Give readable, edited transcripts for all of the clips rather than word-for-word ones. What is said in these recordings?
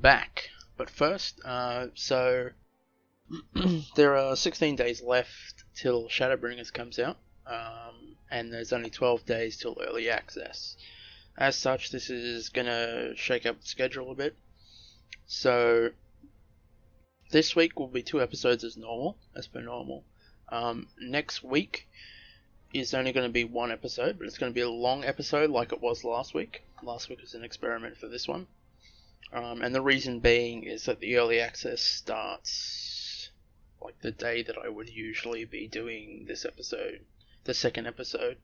back. But first, so there are 16 days left till Shadowbringers comes out, and there's only 12 days till early access. As such, this is going to shake up the schedule a bit. So, this week will be 2 episodes as per normal. Next week is only going to be 1 episode, but it's going to be a long episode like it was last week. Last week was an experiment for this one. And the reason being is that the early access starts like the day that I would usually be doing this episode, the second episode.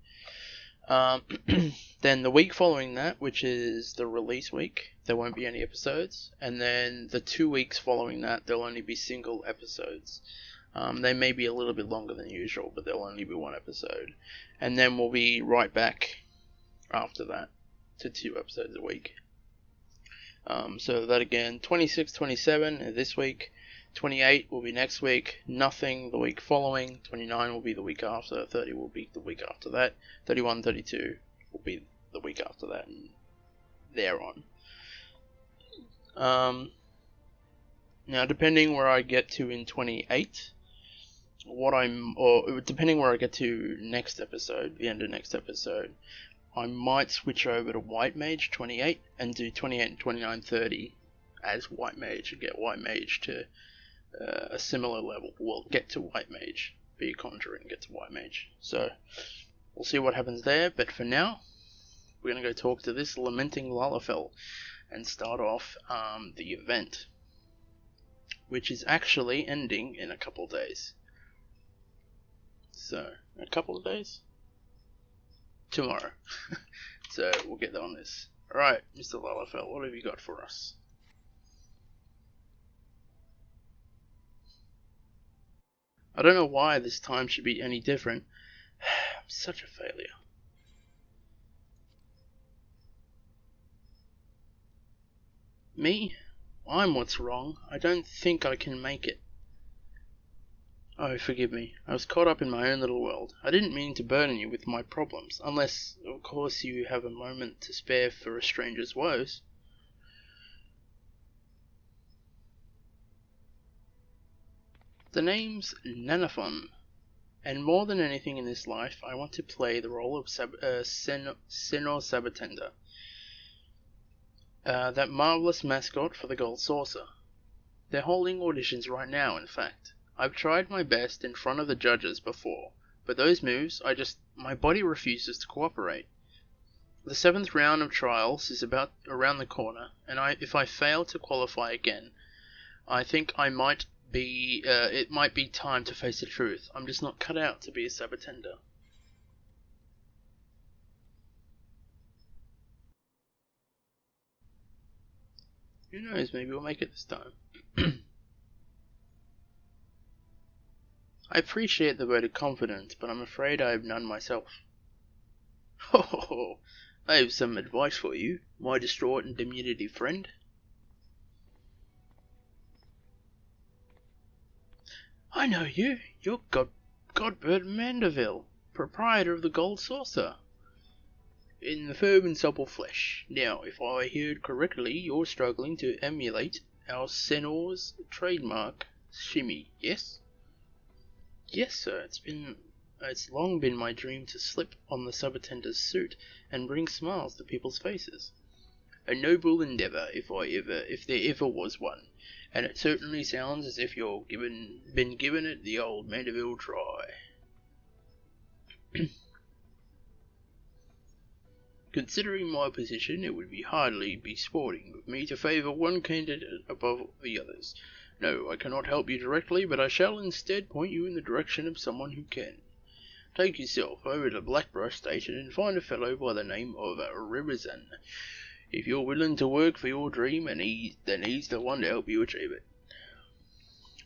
Then the week following that, which is the release week, there won't be any episodes. And then the 2 weeks following that, there'll only be single episodes. They may be a little bit longer than usual, but there'll only be 1 episode. And then we'll be right back after that to 2 episodes a week. So that again, 26, 27 this week, 28 will be next week, nothing the week following, 29 will be the week after, 30 will be the week after that, 31, 32 will be the week after that, and thereon. Now, depending where I get to in 28, depending where I get to next episode, the end of next episode, I might switch over to White Mage 28 and do 28 and 29, 30 as White Mage and get White Mage to a similar level. Well, get to White Mage, be a Conjurer and get to White Mage. So, we'll see what happens there, but for now, we're going to go talk to this Lamenting Lalafell and start off the event, which is actually ending in a couple of days. So, a couple of days? Tomorrow. So, we'll get on this. Alright, Mr. Lalafell, what have you got for us? I don't know why this time should be any different. I'm such a failure. Me? I'm what's wrong. I don't think I can make it. Oh, forgive me. I was caught up in my own little world. I didn't mean to burden you with my problems, unless, of course, you have a moment to spare for a stranger's woes. The name's Nanafon, and more than anything in this life, I want to play the role of Sabotender. That marvelous mascot for the Gold Saucer. They're holding auditions right now, in fact. I've tried my best in front of the judges before, but those moves, my body refuses to cooperate. The 7th round of trials is about around the corner, and if I fail to qualify again, I think it might be time to face the truth. I'm just not cut out to be a Sabotender. Who knows, maybe we'll make it this time. I appreciate the vote of confidence, but I'm afraid I have none myself. Ho, I have some advice for you, my distraught and diminutive friend. I know you. You're Godbert Mandeville, proprietor of the Gold Saucer. In the firm and supple flesh. Now, if I heard correctly, you're struggling to emulate our Senor's trademark shimmy, yes? Yes, sir. It's long been my dream to slip on the Sabotender's suit and bring smiles to people's faces. A noble endeavour, if there ever was one, and it certainly sounds as if you've been given it the old Mandeville try. Considering my position, it would hardly be sporting of me to favour one candidate above the others. No, I cannot help you directly, but I shall instead point you in the direction of someone who can. Take yourself over to Blackbrush Station and find a fellow by the name of Riverzan. If you're willing to work for your dream, then he's the one to help you achieve it.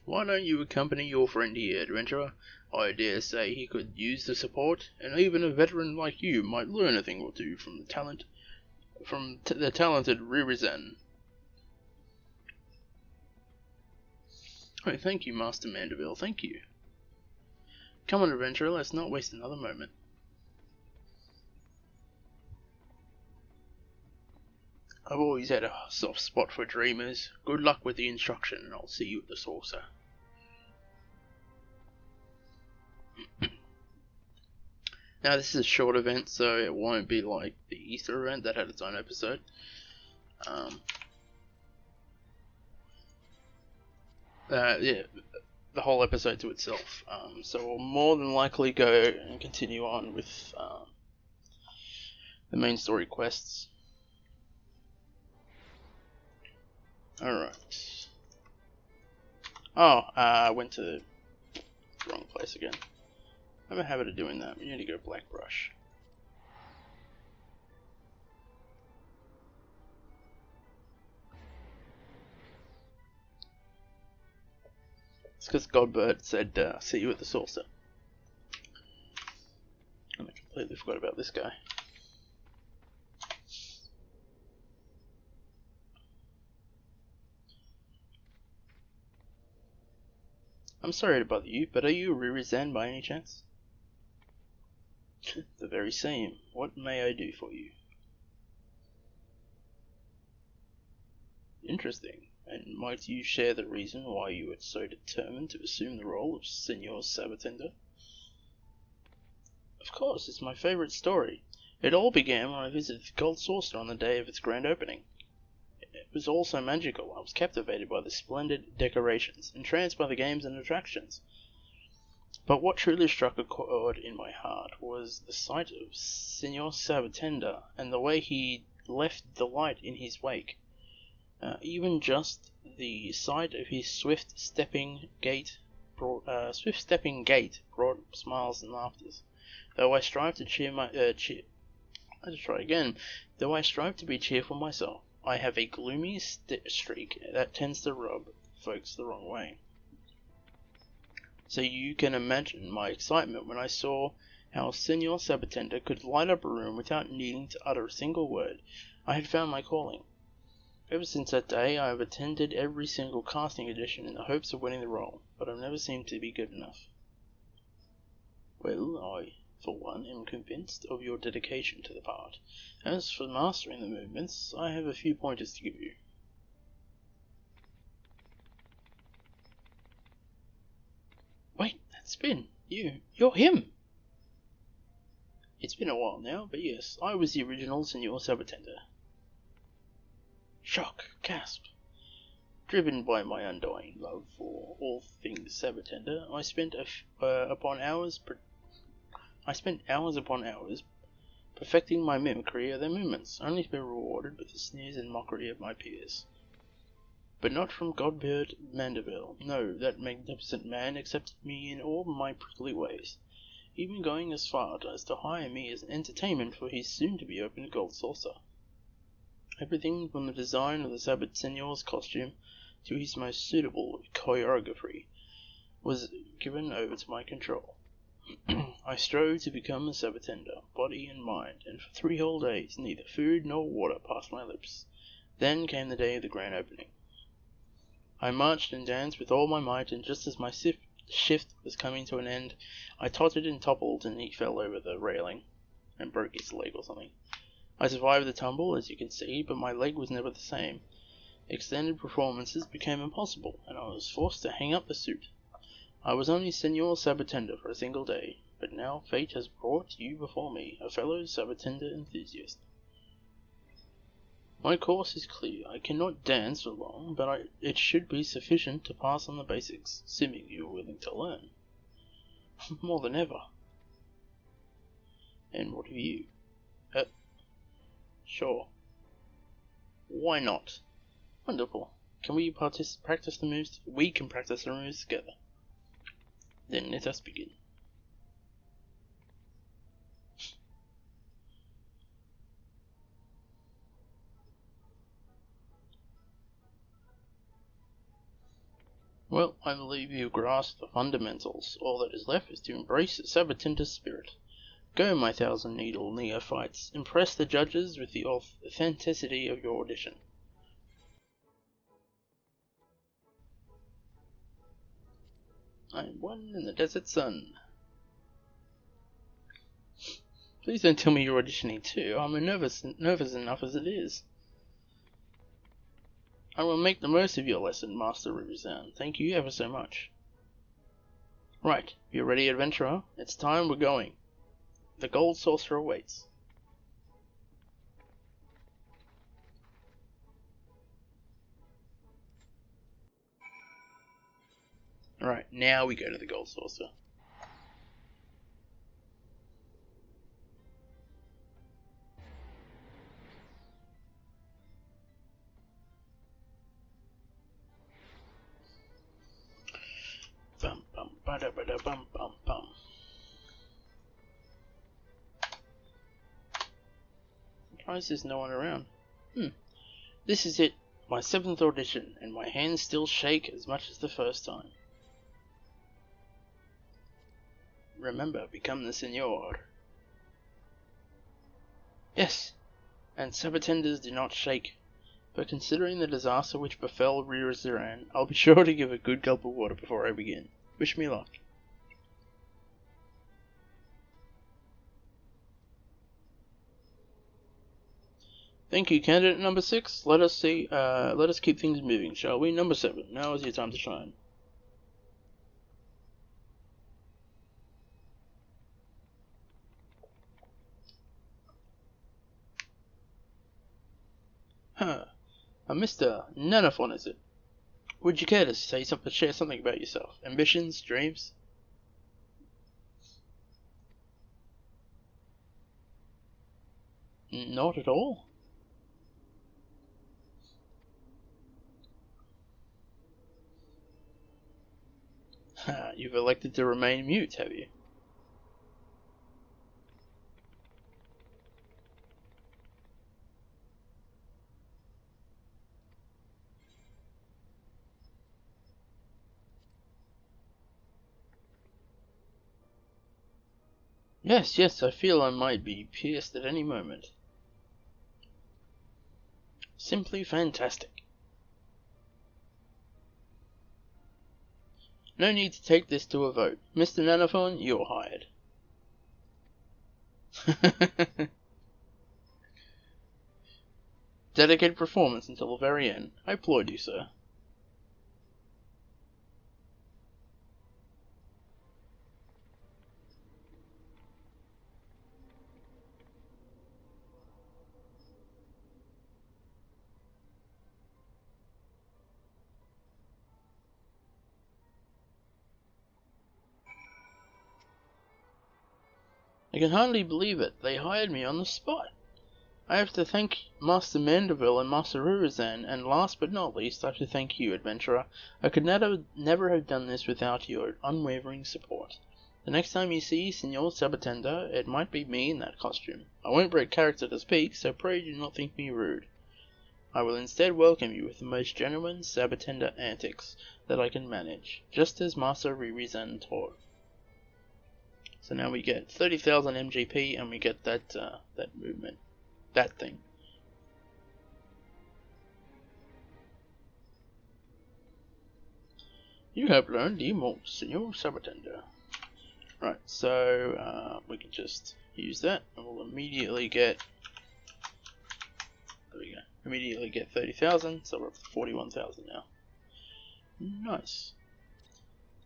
Why don't you accompany your friend here, adventurer? I dare say he could use the support, and even a veteran like you might learn a thing or two from the talented Riverzan. Oh, thank you, Master Mandeville, thank you. Come on, adventurer, let's not waste another moment. I've always had a soft spot for dreamers. Good luck with the instruction, and I'll see you at the saucer. Now, this is a short event, so it won't be like the Easter event that had its own episode. Yeah, the whole episode to itself. So we'll more than likely go and continue on with the main story quests. Alright. Oh, I went to the wrong place again. I have a habit of doing that. We need to go black brush. It's because Godbird said, see you at the saucer. And I completely forgot about this guy. I'm sorry to bother you, but are you Ririzan by any chance? The very same. What may I do for you? Interesting. And might you share the reason why you were so determined to assume the role of Senor Sabotender? Of course, it's my favourite story. It all began when I visited the Gold Saucer on the day of its grand opening. It was all so magical. I was captivated by the splendid decorations, entranced by the games and attractions. But what truly struck a chord in my heart was the sight of Senor Sabotender and the way he left the light in his wake. Even just the sight of his swift-stepping gait brought smiles and laughter. Though I strive to Though I strive to be cheerful myself, I have a gloomy streak that tends to rub folks the wrong way. So you can imagine my excitement when I saw how Senor Sabotender could light up a room without needing to utter a single word. I had found my calling. Ever since that day, I have attended every single casting audition in the hopes of winning the role, but I've never seemed to be good enough. Well, I, for one, am convinced of your dedication to the part. As for mastering the movements, I have a few pointers to give you. Wait, that spin! You're him! It's been a while now, but yes, I was the original Senor Sabotender. Shock, gasp. Driven by my undying love for all things Sabotender, I spent hours upon hours perfecting my mimicry of their movements, only to be rewarded with the sneers and mockery of my peers. But not from Godbird Mandeville. No, that magnificent man accepted me in all my prickly ways, even going as far as to hire me as an entertainment for his soon-to-be-opened gold saucer. Everything from the design of the Saboteur's costume to his most suitable choreography was given over to my control. I strove to become a Sabotender, body and mind, and for 3 whole days neither food nor water passed my lips. Then came the day of the grand opening. I marched and danced with all my might, and just as my shift was coming to an end, I tottered and toppled, and he fell over the railing and broke his leg or something. I survived the tumble, as you can see, but my leg was never the same. Extended performances became impossible, and I was forced to hang up the suit. I was only Senor Sabotender for a single day, but now fate has brought you before me, a fellow Sabotender enthusiast. My course is clear. I cannot dance for long, but it should be sufficient to pass on the basics, assuming you are willing to learn. More than ever. And what of you? Sure. Why not? Wonderful. Can we practice the moves? We can practice the moves together. Then let us begin. Well, I believe you grasp the fundamentals. All that is left is to embrace the Sabotender's spirit. Go, my 1,000-needle neophytes, impress the judges with the authenticity of your audition. I am one in the desert sun. Please don't tell me you're auditioning too. I'm nervous enough as it is. I will make the most of your lesson, Master Rubizan. Thank you ever so much. Right, you ready, adventurer? It's time we're going. The gold saucer awaits. Alright, now we go to the gold saucer. Bum bum bada bada bum bum bum. Surprised there's no one around. This is it, my 7th audition, and my hands still shake as much as the first time. Remember, become the Senor. Yes, and Sabotenders do not shake. But considering the disaster which befell Rubizan, I'll be sure to give a good gulp of water before I begin. Wish me luck. Thank you, candidate number 6. Let us keep things moving, shall we? Number 7. Now is your time to shine. Mr. Nanafon, is it? Would you care to share something about yourself? Ambitions, dreams? Not at all. You've elected to remain mute, have you? Yes, I feel I might be pierced at any moment. Simply fantastic. No need to take this to a vote. Mr. Nanafon, you're hired. Dedicated performance until the very end. I applaud you, sir. I can hardly believe it. They hired me on the spot. I have to thank Master Mandeville and Master Rubizan, and last but not least, I have to thank you, adventurer. I could never have done this without your unwavering support. The next time you see Senor Sabotender, it might be me in that costume. I won't break character to speak, so pray do not think me rude. I will instead welcome you with the most genuine Sabotender antics that I can manage, just as Master Rubizan taught. So now we get 30,000 MGP, and we get that movement. That thing. You have learned the emote, Senor Sabotender. Right, so we can just use that, and we'll immediately get. There we go. Immediately get 30,000, so we're up to 41,000 now. Nice.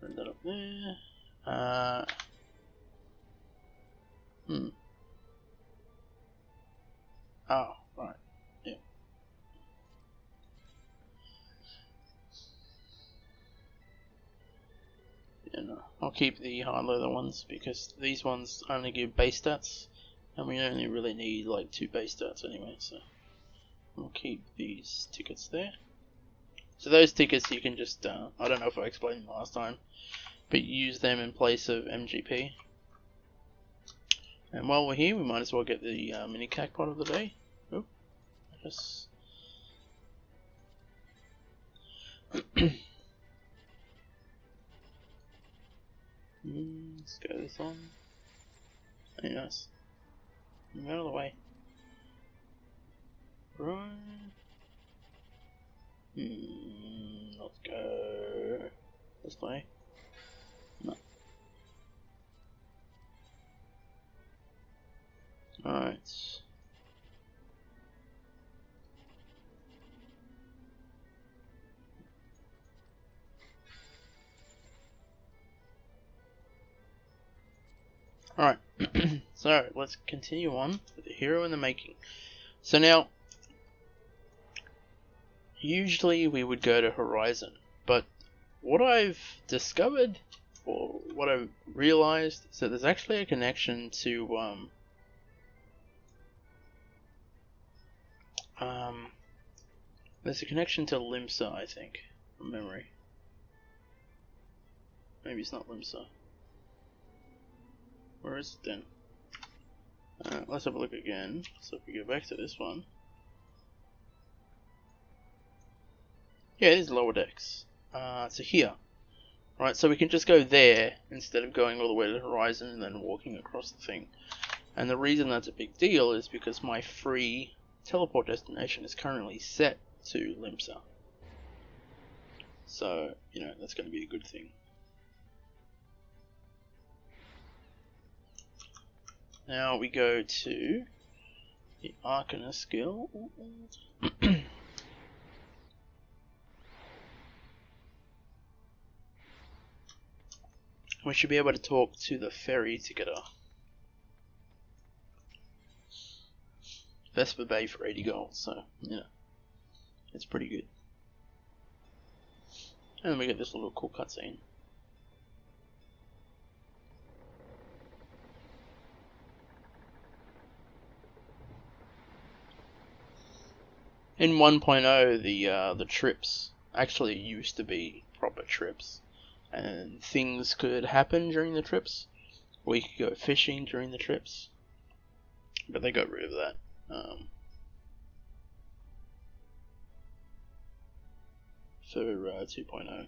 Bring that up there. Oh, right. Yeah. Yeah, no. I'll keep the high leather ones because these ones only give base stats, and we only really need like 2 base stats anyway, so we'll keep these tickets there. So those tickets you can just, I don't know if I explained last time, but use them in place of MGP. And while we're here, we might as well get the mini cacpot of the day. Oh, yes. Let's go this on. Very nice. Move out of the way. Right. Let's go this way. No. Alright. Alright, so let's continue on with the hero in the making. So now, usually we would go to Horizon, but what I've discovered, or what I've realized, is that there's actually a connection to, there's a connection to Limsa, I think, from memory. Maybe it's not Limsa. Where is it then? Let's have a look again. So if we go back to this one. Yeah, it is Lower Decks. So here. Right, so we can just go there instead of going all the way to the Horizon and then walking across the thing. And the reason that's a big deal is because my free teleport destination is currently set to Limsa. So, you know, that's going to be a good thing. Now we go to the Arcana skill. We should be able to talk to the ferry ticketer. Vesper Bay for 80 gold, so, yeah. It's pretty good. And then we get this little cool cutscene. In 1.0, the trips actually used to be proper trips, and things could happen during the trips, or you could go fishing during the trips, but they got rid of that. For 2.0.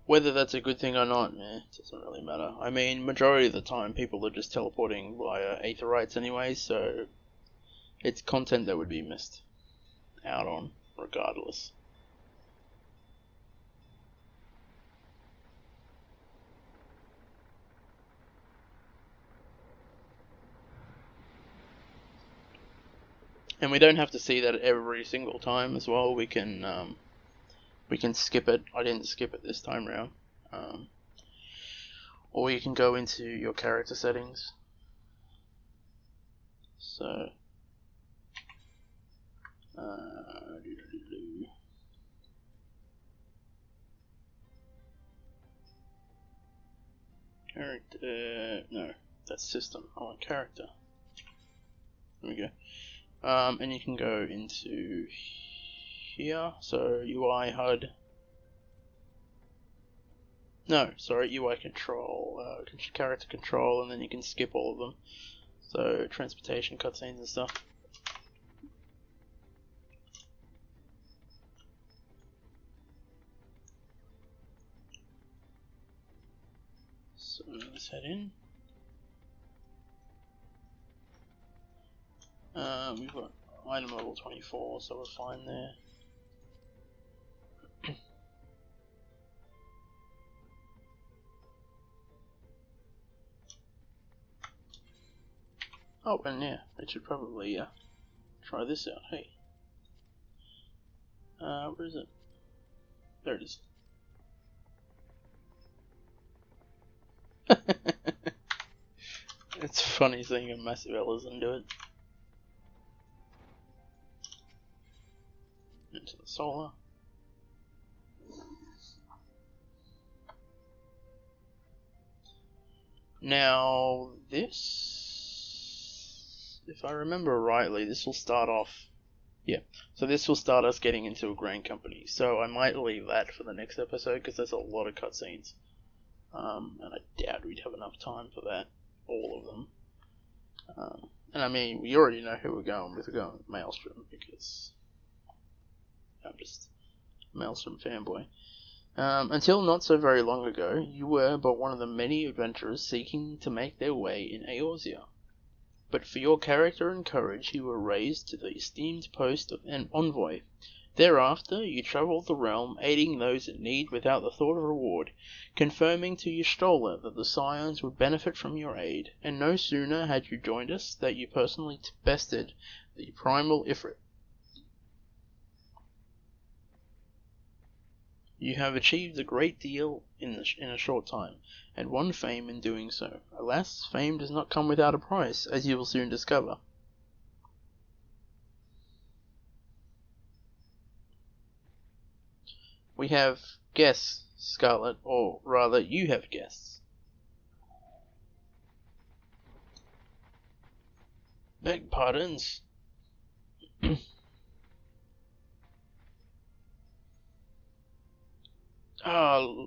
Whether that's a good thing or not, it doesn't really matter. I mean, majority of the time people are just teleporting via aetherites anyway, so it's content that would be missed out on, regardless. And we don't have to see that every single time as well. We can skip it. I didn't skip it this time round. Or you can go into your character settings. So, character, no, that's system. I want character. There we go. And you can go into here, so UI HUD. No, sorry, UI control, character control, and then you can skip all of them. So transportation cutscenes and stuff. So let's head in. We've got item level 24, so we're fine there. Oh, and yeah, I should probably try this out. Hey, where is it? There it is. It's funny seeing a massive Ellison do it. Into the solar. Now this, if I remember rightly, this will start off. Yeah, so this will start us getting into a grain company. So I might leave that for the next episode because there's a lot of cutscenes, and I doubt we'd have enough time for that, all of them. And I mean, we already know who we're going with. We're going with Maelstrom because I'm just a Maelstrom fanboy. Until not so very long ago, you were but one of the many adventurers seeking to make their way in Eorzea. But for your character and courage, you were raised to the esteemed post of an envoy. Thereafter, you travelled the realm, aiding those in need without the thought of reward, confirming to Y'shtola that the Scions would benefit from your aid, and no sooner had you joined us that you personally bested the primal Ifrit. You have achieved a great deal in a short time, and won fame in doing so. Alas, fame does not come without a price, as you will soon discover. We have guests, Scarlett, or rather, you have guests. Beg pardons.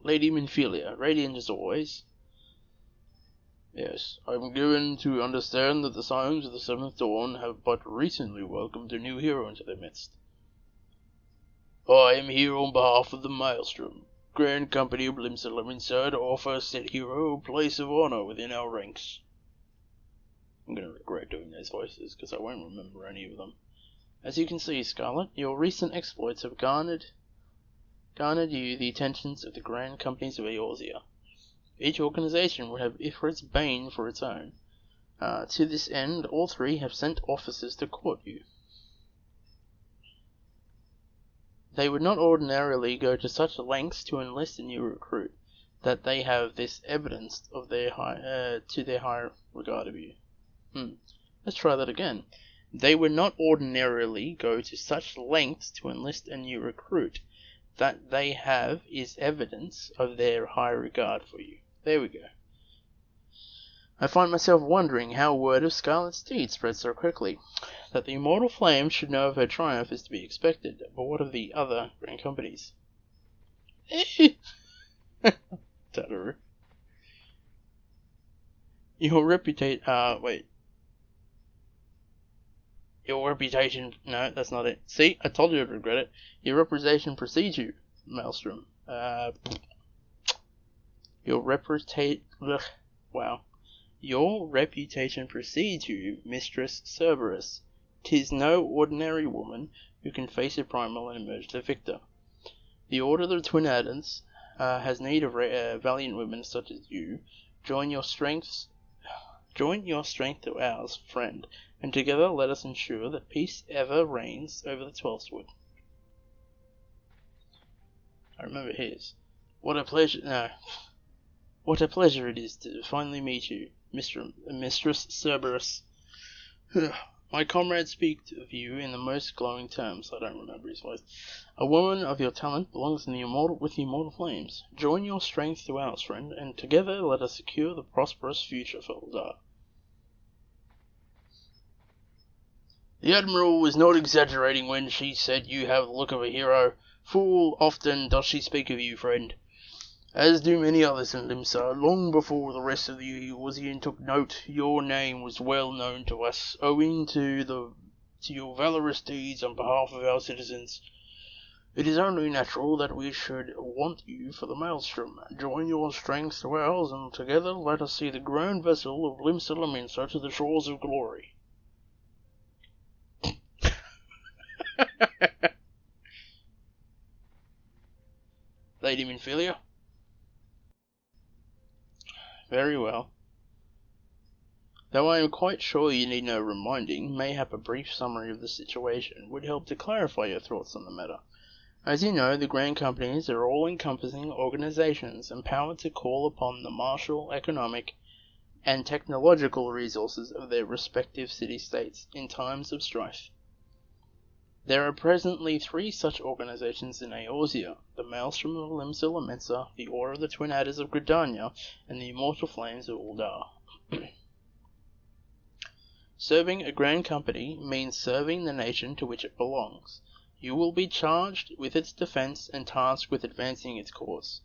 Lady Minfilia, radiant as always. Yes, I'm given to understand that the Scions of the Seventh Dawn have but recently welcomed a new hero into their midst. I am here on behalf of the Maelstrom. Grand Company of Lamenting to offer said hero a place of honor within our ranks. I'm going to regret doing those voices, because I won't remember any of them. As you can see, Scarlett, your recent exploits have garnered you the attentions of the Grand Companies of Eorzea. Each organization would have Ifrit's bane for its own. To this end, all three have sent officers to court you. They would not ordinarily go to such lengths to enlist a new recruit, that they have this evidenced of their high regard of you. Let's try that again. They would not ordinarily go to such lengths to enlist a new recruit, that they have is evidence of their high regard for you. There we go. I find myself wondering how word of Scarlett's deed spread so quickly. That the immortal flame should know of her triumph is to be expected, but what of the other Grand Companies? Tataru. Your reputation... Your reputation... No, that's not it. See, I told you I'd regret it. Your reputation precedes you, Maelstrom. Your reputation precedes you, Mistress Cerberus. 'Tis no ordinary woman who can face a primal and emerge the victor. The Order of the Twin Adams has need of valiant women such as you. Join your strength to ours, friend, and together let us ensure that peace ever reigns over the Twelfthwood. I remember his. What a pleasure it is to finally meet you, Mistress Cerberus. My comrades speak of you in the most glowing terms. I don't remember his voice. A woman of your talent belongs with the immortal flames. Join your strength to ours, friend, and together let us secure the prosperous future for Uldar. The Admiral was not exaggerating when she said you have the look of a hero. Full often does she speak of you, friend. As do many others in Limsa, long before the rest of the Eorzean took note, your name was well known to us, owing to your valorous deeds on behalf of our citizens. It is only natural that we should want you for the Maelstrom. Join your strength to ours, and together let us see the grand vessel of Limsa to the shores of glory. Lady Minfilia? Very well. Though I am quite sure you need no reminding, mayhap a brief summary of the situation would help to clarify your thoughts on the matter. As you know, the Grand Companies are all-encompassing organizations empowered to call upon the martial, economic, and technological resources of their respective city-states in times of strife. There are presently 3 such organizations in Eorzea: the Maelstrom of Limsa, the Order of the Twin Adders of Gridania, and the Immortal Flames of Uldar. Serving a Grand Company means serving the nation to which it belongs. You will be charged with its defense and tasked with advancing its cause.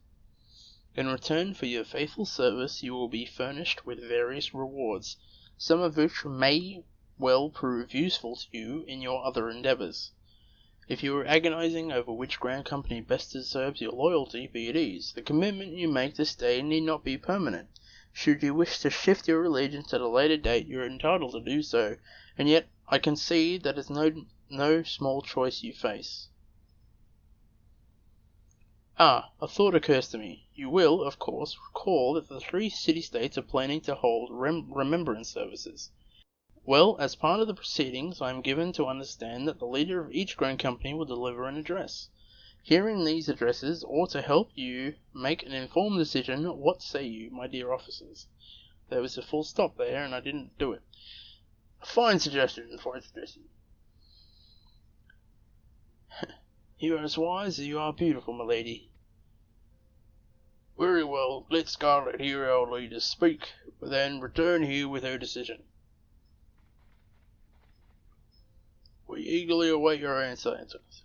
In return for your faithful service, you will be furnished with various rewards, some of which may well prove useful to you in your other endeavours. If you are agonizing over which Grand Company best deserves your loyalty, be at ease. The commitment you make this day need not be permanent. Should you wish to shift your allegiance at a later date, you are entitled to do so, and yet I concede that it's no small choice you face. A thought occurs to me. You will, of course, recall that the 3 city-states are planning to hold remembrance services. Well, as part of the proceedings, I am given to understand that the leader of each Grand Company will deliver an address. Hearing these addresses ought to help you make an informed decision. What say you, my dear officers? There was a full stop there, and I didn't do it. Fine suggestion, fine suggestion. You are as wise as you are beautiful, my lady. Very well, let Scarlett hear our leader speak, then return here with her decision. We eagerly await your answers.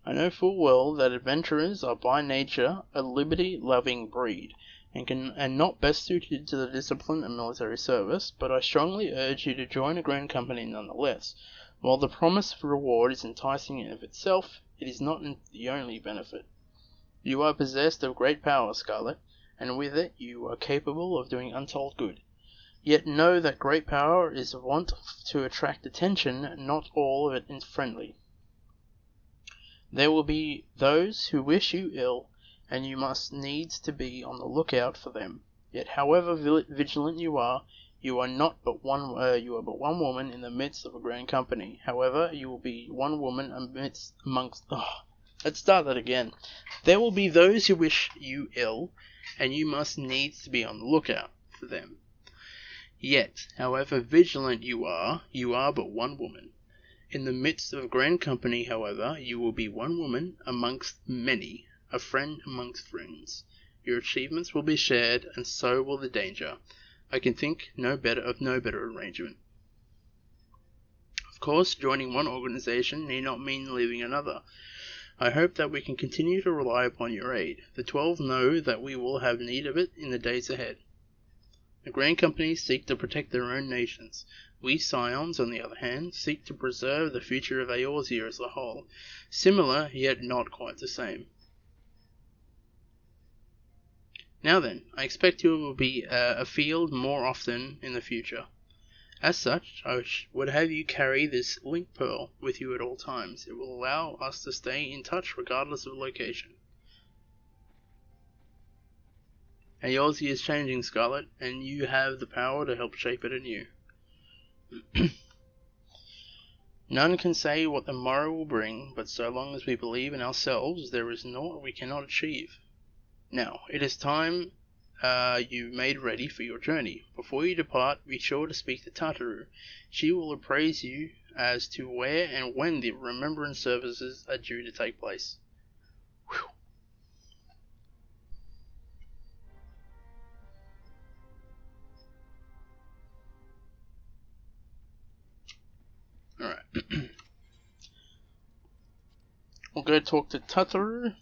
I know full well that adventurers are by nature a liberty-loving breed, and not best suited to the discipline of military service, but I strongly urge you to join a grand company nonetheless. While the promise of reward is enticing in of itself, it is not the only benefit. You are possessed of great power, Scarlett, and with it you are capable of doing untold good. Yet know that great power is wont to attract attention, not all of it is friendly. There will be those who wish you ill, and you must needs to be on the lookout for them. Yet, however vigilant you are but one woman in the midst of a grand company. However, you will be one woman amongst. Let's start that again. There will be those who wish you ill, and you must needs to be on the lookout for them. Yet, however vigilant you are but one woman. In the midst of a grand company, however, you will be one woman amongst many, a friend amongst friends. Your achievements will be shared, and so will the danger. I can think of no better arrangement. Of course, joining one organization need not mean leaving another. I hope that we can continue to rely upon your aid. The 12 know that we will have need of it in the days ahead. The grand companies seek to protect their own nations. We Scions, on the other hand, seek to preserve the future of Eorzea as a whole. Similar, yet not quite the same. Now then, I expect you will be afield more often in the future. As such, I would have you carry this link pearl with you at all times. It will allow us to stay in touch regardless of location. Eorzea is changing, Scarlett, and you have the power to help shape it anew. None can say what the morrow will bring, but so long as we believe in ourselves, there is naught we cannot achieve. Now, it is time you made ready for your journey. Before you depart, be sure to speak to Tartaru. She will appraise you as to where and when the remembrance services are due to take place. Whew. Alright. We'll go talk to Tartaru,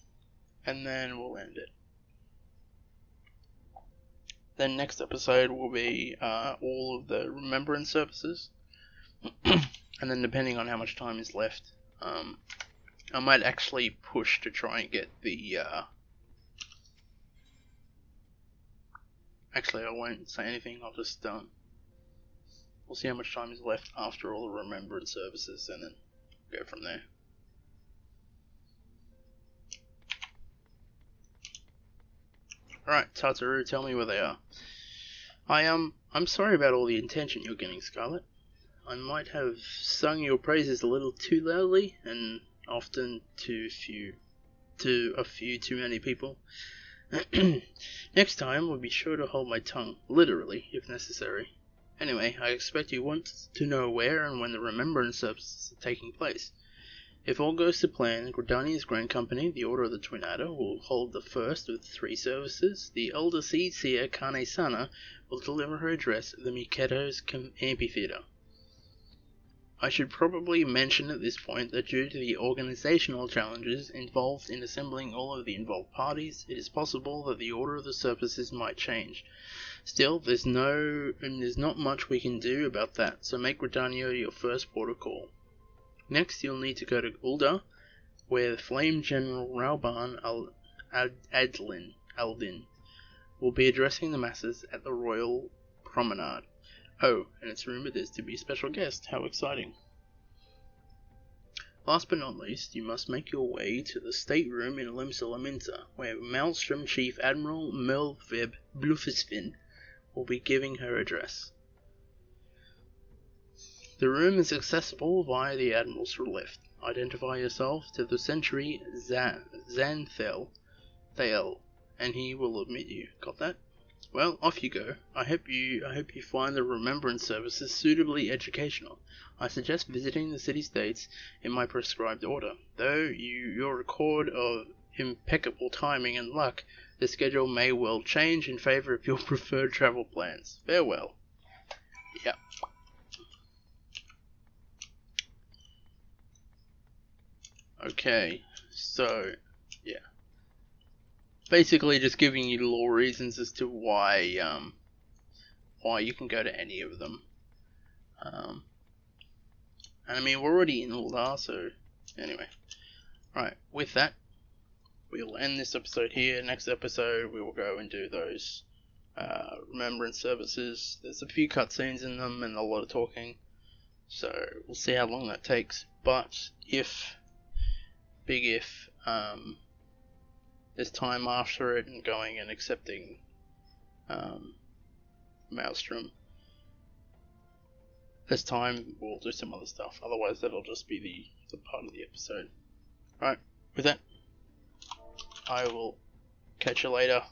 and then we'll end it. Then next episode will be all of the remembrance services. And then depending on how much time is left, I might actually push to try and get the... Actually, I won't say anything, I'll just... We'll see how much time is left after all the remembrance services, and then go from there. Alright, Tartaru, tell me where they are. I'm sorry about all the attention you're getting, Scarlett. I might have sung your praises a little too loudly, and often to a few too many people. Next time, we'll be sure to hold my tongue, literally, if necessary. Anyway, I expect you want to know where and when the remembrance services are taking place. If all goes to plan, Gridania's Grand Company, the Order of the Twin Adder, will hold the first of the 3 services. The elder Seed Seer, Kane Sana, will deliver her address at the Miketo's Amphitheatre. I should probably mention at this point that due to the organizational challenges involved in assembling all of the involved parties, it is possible that the order of the services might change. Still, there's not much we can do about that, so make Gridania your first port of call. Next, you'll need to go to Ulda, where Flame General Rauban Aldin will be addressing the masses at the Royal Promenade. Oh, and it's rumored there's to be a special guest. How exciting. Last but not least, you must make your way to the stateroom in Limsa, where Maelstrom Chief Admiral Melvib Blufisfin will be giving her address. The room is accessible via the Admiral's lift. Identify yourself to the sentry Xanthel, and he will admit you. Got that? Well, off you go. I hope you find the remembrance services suitably educational. I suggest visiting the city-states in my prescribed order. Though your record of impeccable timing and luck, the schedule may well change in favor of your preferred travel plans. Farewell. Yep. Okay, so, yeah. Basically just giving you lore reasons as to why you can go to any of them. And I mean, we're already in Uldar, so anyway. Right, with that, we'll end this episode here. Next episode, we will go and do those remembrance services. There's a few cutscenes in them and a lot of talking, so we'll see how long that takes. But big if, there's time after it and going and accepting Maelstrom. This time we'll do some other stuff, otherwise that'll just be the part of the episode. Right, with that, I will catch you later.